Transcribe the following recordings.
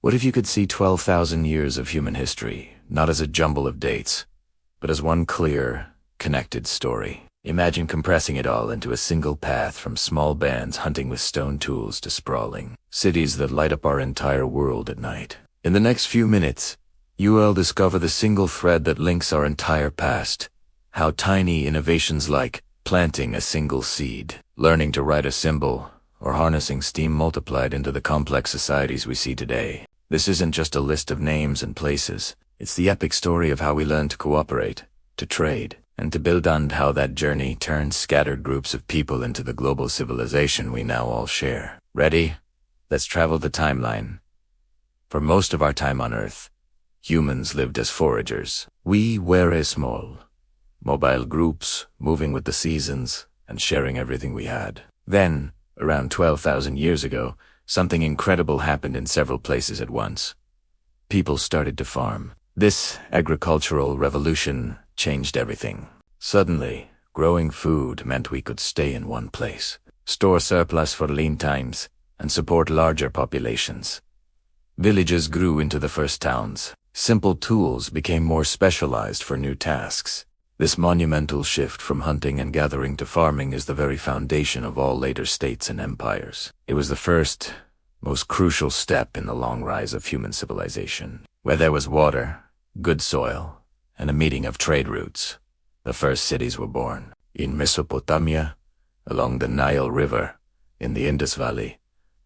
What if you could see 12,000 years of human history, not as a jumble of dates, but as one clear, connected story? Imagine compressing it all into a single path, from small bands hunting with stone tools to sprawling cities that light up our entire world at night. In the next few minutes, you will discover the single thread that links our entire past. How tiny innovations like planting a single seed, learning to write a symbol, or harnessing steam multiplied into the complex societies we see today. This isn't just a list of names and places. It's the epic story of how we learned to cooperate, to trade, and to build, and how that journey turned scattered groups of people into the global civilization we now all share. Ready? Let's travel the timeline. For most of our time on Earth, humans lived as foragers. We were small, mobile groups, moving with the seasons and sharing everything we had. Then, around 12,000 years ago, something incredible happened in several places at once. People started to farm. This agricultural revolution changed everything. Suddenly, growing food meant we could stay in one place, store surplus for lean times, and support larger populations. Villages grew into the first towns. Simple tools became more specialized for new tasks. This monumental shift from hunting and gathering to farming is the very foundation of all later states and empires. It was the first, most crucial step in the long rise of human civilization. Where there was water, good soil, and a meeting of trade routes, the first cities were born. In Mesopotamia, along the Nile River, in the Indus Valley,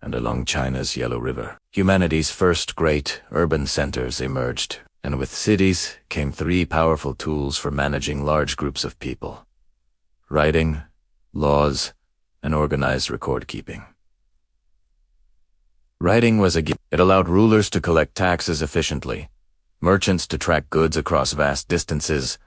and along China's Yellow River, humanity's first great urban centers emerged. And with cities came three powerful tools for managing large groups of people: writing, laws, and organized record-keeping. Writing was a gift. It allowed rulers to collect taxes efficiently, merchants to track goods across vast distances,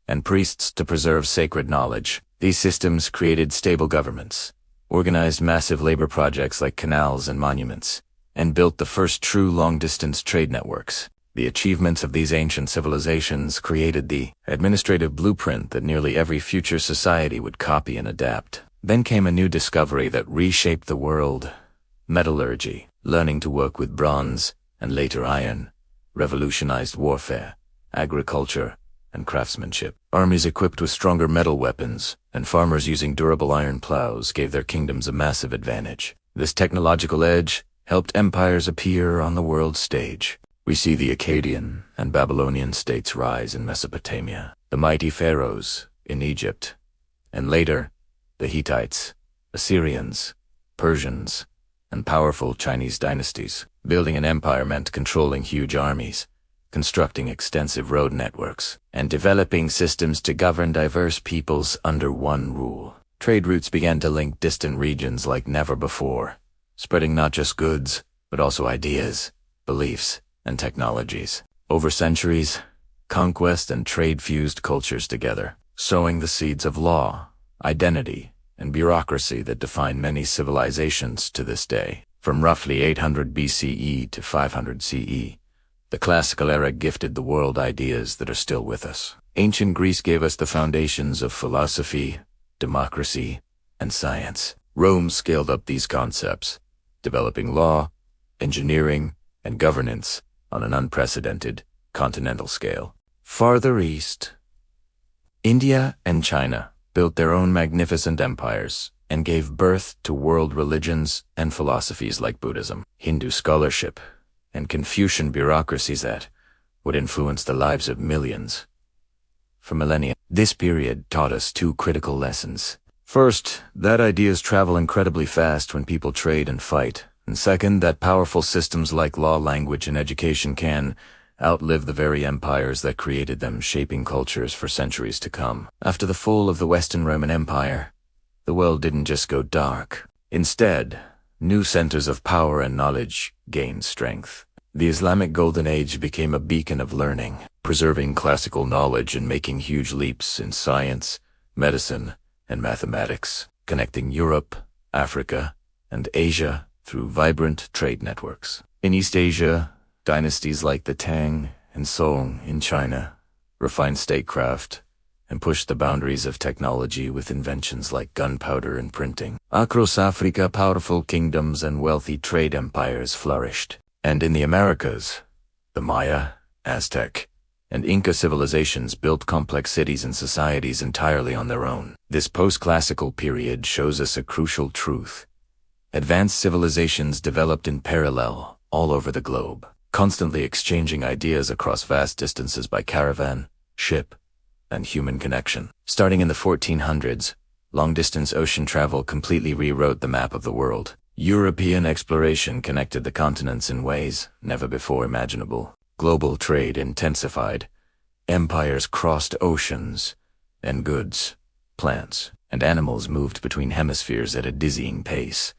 and priests to preserve sacred knowledge. These systems created stable governments, organized massive labor projects like canals and monuments, and built the first true long-distance trade networks. The achievements of these ancient civilizations created the administrative blueprint that nearly every future society would copy and adapt. Then came a new discovery that reshaped the world: metallurgy. Learning to work with bronze, and later iron, revolutionized warfare, agriculture, and craftsmanship. Armies equipped with stronger metal weapons, and farmers using durable iron plows gave their kingdoms a massive advantage. This technological edge helped empires appear on the world stage. We see the Akkadian and Babylonian states rise in Mesopotamia, the mighty pharaohs in Egypt, and later, the Hittites, Assyrians, Persians, and powerful Chinese dynasties. Building an empire meant controlling huge armies, constructing extensive road networks, and developing systems to govern diverse peoples under one rule. Trade routes began to link distant regions like never before, spreading not just goods, but also ideas, beliefs, and technologies. Over centuries, conquest and trade fused cultures together, sowing the seeds of law, identity, and bureaucracy that define many civilizations to this day. From roughly 800 BCE to 500 CE, the classical era gifted the world ideas that are still with us. Ancient Greece gave us the foundations of philosophy, democracy, and science. Rome scaled up these concepts, developing law, engineering, and governance on an unprecedented continental scale. Farther east, India and China built their own magnificent empires and gave birth to world religions and philosophies like Buddhism, Hindu scholarship, and Confucian bureaucracies that would influence the lives of millions for millennia. This period taught us two critical lessons. First, that ideas travel incredibly fast when people trade and fight. And second, that powerful systems like law, language, and education can outlive the very empires that created them, shaping cultures for centuries to come. After the fall of the Western Roman Empire, the world didn't just go dark. Instead, new centers of power and knowledge gained strength. The Islamic Golden Age became a beacon of learning, preserving classical knowledge and making huge leaps in science, medicine, and mathematics, connecting Europe, Africa, and Asia through vibrant trade networks. In East Asia, dynasties like the Tang and Song in China refined statecraft and pushed the boundaries of technology with inventions like gunpowder and printing. Across Africa, powerful kingdoms and wealthy trade empires flourished. And in the Americas, the Maya, Aztec, and Inca civilizations built complex cities and societies entirely on their own. This post-classical period shows us a crucial truth. Advanced civilizations developed in parallel all over the globe, constantly exchanging ideas across vast distances by caravan, ship, and human connection. Starting in the 1400s, long-distance ocean travel completely rewrote the map of the world. European exploration connected the continents in ways never before imaginable. Global trade intensified. Empires crossed oceans, and goods, plants, and animals moved between hemispheres at a dizzying pace.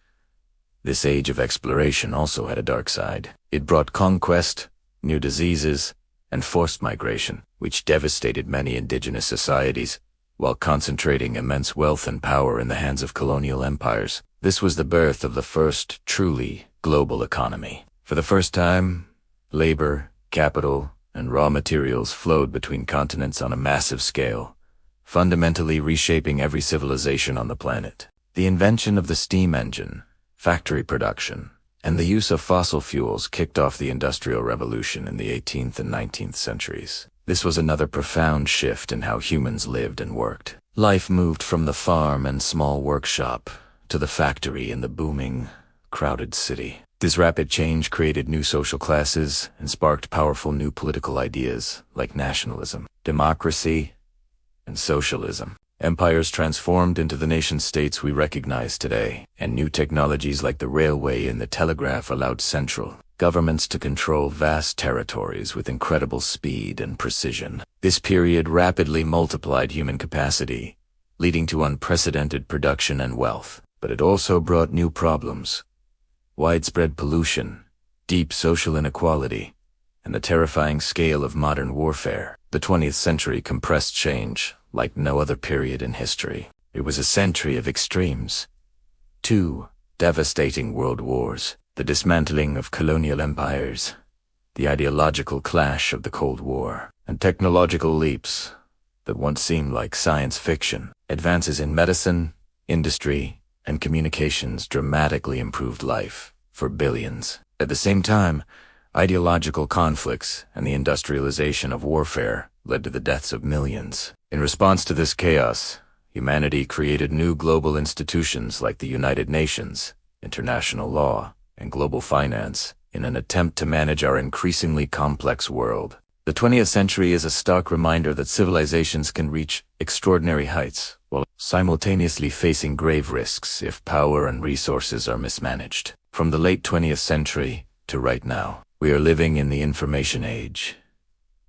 This age of exploration also had a dark side. It brought conquest, new diseases, and forced migration, which devastated many indigenous societies, while concentrating immense wealth and power in the hands of colonial empires. This was the birth of the first truly global economy. For the first time, labor, capital, and raw materials flowed between continents on a massive scale, fundamentally reshaping every civilization on the planet. The invention of the steam engine, factory production, and the use of fossil fuels kicked off the Industrial Revolution in the 18th and 19th centuries. This was another profound shift in how humans lived and worked. Life moved from the farm and small workshop to the factory in the booming, crowded city. This rapid change created new social classes and sparked powerful new political ideas like nationalism, democracy, and socialism. Empires transformed into the nation-states we recognize today, and new technologies like the railway and the telegraph allowed central governments to control vast territories with incredible speed and precision. This period rapidly multiplied human capacity, leading to unprecedented production and wealth. But it also brought new problems. Widespread pollution, deep social inequality, and the terrifying scale of modern warfare. The 20th century compressed change like no other period in history. It was a century of extremes. 2 devastating world wars, the dismantling of colonial empires, the ideological clash of the Cold War, and technological leaps that once seemed like science fiction. Advances in medicine, industry, and communications dramatically improved life for billions. At the same time, ideological conflicts and the industrialization of warfare led to the deaths of millions. In response to this chaos, humanity created new global institutions like the United Nations, international law, and global finance in an attempt to manage our increasingly complex world. The 20th century is a stark reminder that civilizations can reach extraordinary heights while simultaneously facing grave risks if power and resources are mismanaged. From the late 20th century to right now, we are living in the information age.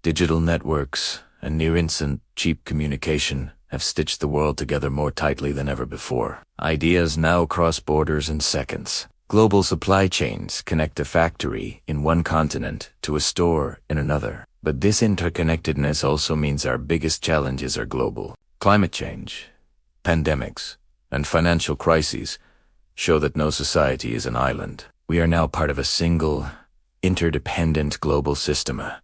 Digital networks and near-instant, cheap communication have stitched the world together more tightly than ever before. Ideas now cross borders in seconds. Global supply chains connect a factory in one continent to a store in another. But this interconnectedness also means our biggest challenges are global. Climate change, pandemics, and financial crises show that no society is an island. We are now part of a single, interdependent global system, a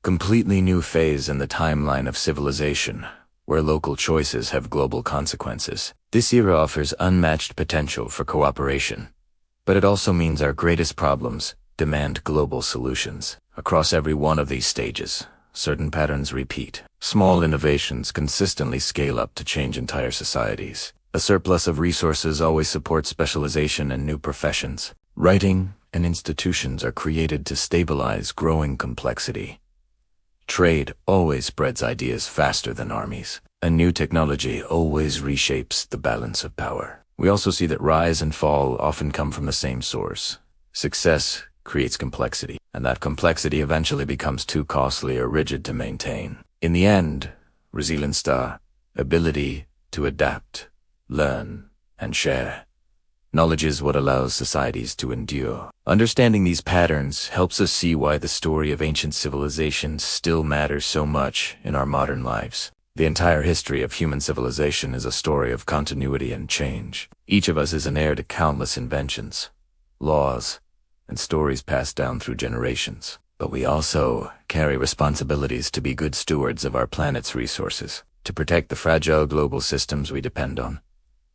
completely new phase in the timeline of civilization, where local choices have global consequences. This era offers unmatched potential for cooperation, but it also means our greatest problems demand global solutions. Across every one of these stages, certain patterns repeat. Small innovations consistently scale up to change entire societies. A surplus of resources always supports specialization and new professions. Writing and institutions are created to stabilize growing complexity. Trade always spreads ideas faster than armies. A new technology always reshapes the balance of power. We also see that rise and fall often come from the same source. Success creates complexity, and that complexity eventually becomes too costly or rigid to maintain. In the end, resilience, the ability to adapt, learn, and share. Knowledge is what allows societies to endure. Understanding these patterns helps us see why the story of ancient civilizations still matters so much in our modern lives. The entire history of human civilization is a story of continuity and change. Each of us is an heir to countless inventions, laws, and stories passed down through generations. But we also carry responsibilities to be good stewards of our planet's resources, to protect the fragile global systems we depend on,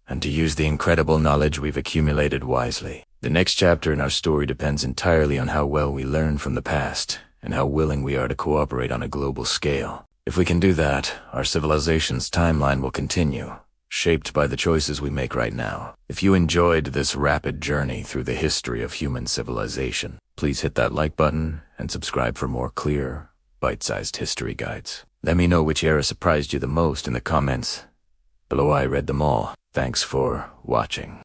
and to use the incredible knowledge we've accumulated wisely. The next chapter in our story depends entirely on how well we learn from the past and how willing we are to cooperate on a global scale. If we can do that, our civilization's timeline will continue, shaped by the choices we make right now. If you enjoyed this rapid journey through the history of human civilization, please hit that like button and subscribe for more clear, bite-sized history guides. Let me know which era surprised you the most in the comments below. I read them all. Thanks for watching.